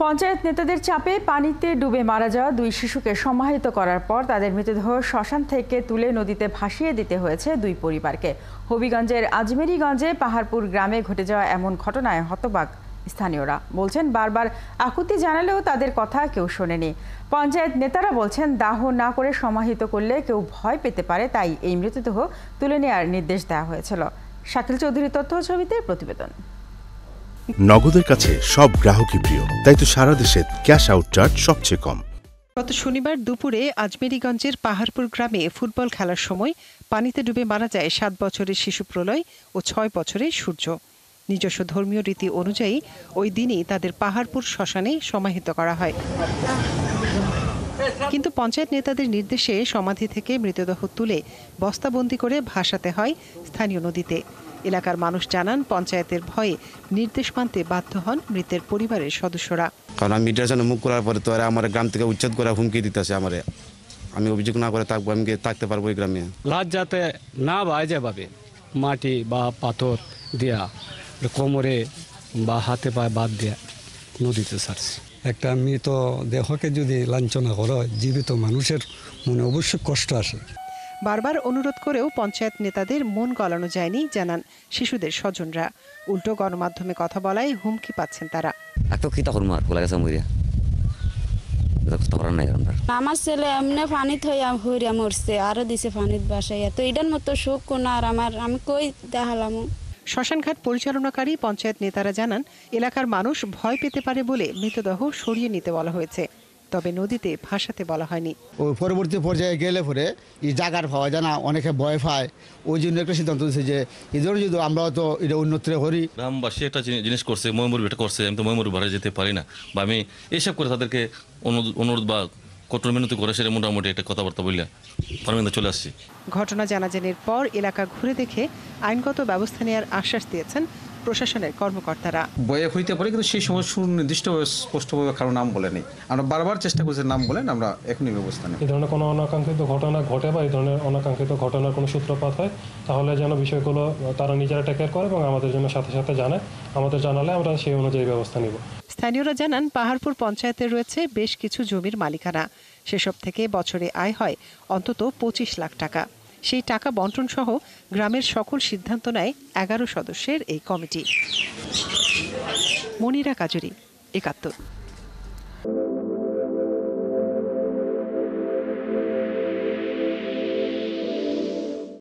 পঞ্চায়েত নেতাদের চাপে পানিতে ডুবে মারা যাওয়া 2 শিশুকে সমাহিত করার পর তাদের মৃতদেহ শ্মশান থেকে তুলে নদীতে ভাসিয়ে দিতে হয়েছে 2 পরিবারকে। হবিগঞ্জের আজমেরীগঞ্জে পাহাড়পুর গ্রামে ঘটে যাওয়া এমন ঘটনায় হতবাক স্থানীয়রা। বলছেন বারবার আকুতি জানালেও তাদের কথা কেউ শোনেনি। পঞ্চায়েত নেতারা বলছেন দাহ না করে সমাহিত করলে কেউ ভয় পেতে পারে, তাই এই মৃতদেহ তুলে নেওয়ার নির্দেশ দেওয়া হয়েছিল। শাকিল চৌধুরী তথ্য ছবিতে প্রতিবেদন। নগদের কাছে সব গ্রাহকই প্রিয়, তাই তো সারা দেশে ক্যাশ আউট চার্জ সবচেয়ে কম। গত শনিবার দুপুরে আজমেরীগঞ্জের পাহাড়পুর গ্রামে ফুটবল খেলার সময় পানিতে ডুবে মারা যায় 7 বছরের শিশু প্রলয় ও 6 বছরের সূর্য। নিজস্ব ধর্মীয় রীতি অনুযায়ী ওই দিনই তাদের পাহাড়পুর শ্মশানে সমাহিত করা হয়, কিন্তু পঞ্চায়েত নেতাদের নির্দেশে সমাধি থেকে মৃতদেহ তুলে বস্তাবন্দি করে ভাসাতে হয় স্থানীয় নদীতে। এলাকার মানুষ জানান পঞ্চায়েতের ভয়ে নির্দেশ মানতে বাধ্য হন মৃতের পরিবারের সদস্যরা। কারণ আমি মিডিয়ার সামনে মুখ করার পরে তো আমার গ্রাম থেকে উচ্ছেদ করে হুমকি দিতেছে আমারে। আমি অভিযোগ না করে থাকবো, আমি থাকতে পারবো এই গ্রামে। লাশ যাতে না বাজে ভাবে মাটি বা পাথর দেয়া কোমরে বা হাতে পায়ে বাদ দেয়া নদীতে ছাড়ছি। একটা মৃত দেহকে যদি লাঞ্ছনা করা হয়, জীবিত মানুষের মনে অবশ্যই কষ্ট আসে। বারবার অনুরোধ করেও পঞ্চায়েত নেতাদের মন গলানো যায়নি জানান শিশুদের স্বজনরা। উল্টো গণমাধ্যমে কথা বলায় হুমকি পাচ্ছেন তারা। আমার ছেলে এমনি পানিত হইয়া মরছে, আরো দিছে পানিত বাসাইয়া, তো এটার মতো শোক কোন আর আমি কই দেখালাম। শ্মশানঘাট পরিচালনাকারী পঞ্চায়েত নেতারা জানান এলাকার মানুষ ভয় পেতে পারে বলে মৃতদেহ সরিয়ে নিতে বলা হয়েছে, তবে নদীতে ভাসাতে বলা হয়নি। ওই পরবর্তী পর্যায়ে গেলে পরে এই জায়গার পাওয়া যায় না, অনেকে ভয় পায়। ওই জন্য একটা সিদ্ধান্ত দিয়েছে যে এদের যদি আমরা তো এটা উন্নতি করি। গ্রামবাসী একটা জিনিস করছে, ময়মুর এটা করছে, আমি তো ময়মুর ভাড়া যেতে পারি না, বা আমি এইসব করে তাদেরকে অনুরোধ বা কঠোর মিনতি করে সেটা মোটামুটি একটা কথাবার্তা বললে ফার্মিংয়ে চলে আসছি। ঘটনা জানাজানির পর এলাকা ঘুরে দেখে আইনগত ব্যবস্থা নেওয়ার আশ্বাস দিয়েছেন প্রশাসনের কর্মকর্তারা। বয়ে হইতে পারে, কিন্তু সেই সময় সুনির্দিষ্ট স্পষ্টভাবে কারো নাম বলেনি। আমরা বারবার চেষ্টা করছি নাম বলেন, আমরা এখনই ব্যবস্থা নেব। এই ধরনের কোনো অনাকাঙ্ক্ষিত ঘটনা ঘটে বা এই ধরনের অনাকাঙ্ক্ষিত ঘটনার কোনো সূত্রপাত হয়, তাহলে যেন বিষয়গুলো তারা নিজেরা টেক কেয়ার করে এবং আমাদের জন্য সাথে সাথে জানায়। আমাদের জানালে আমরা সেই অনুযায়ী ব্যবস্থা নিব। স্থানীয়রা জানান পাহাড়পুর পঞ্চায়েতের রয়েছে বেশ কিছু জমির মালিকানা। সেসব থেকে বছরে আয় হয় অন্তত 25 লাখ টাকা। সেই টাকা বন্টন সহ গ্রামের সকল সিদ্ধান্ত নেয় 11 সদস্যের এই কমিটি। মনিরা কাজুরি, 71।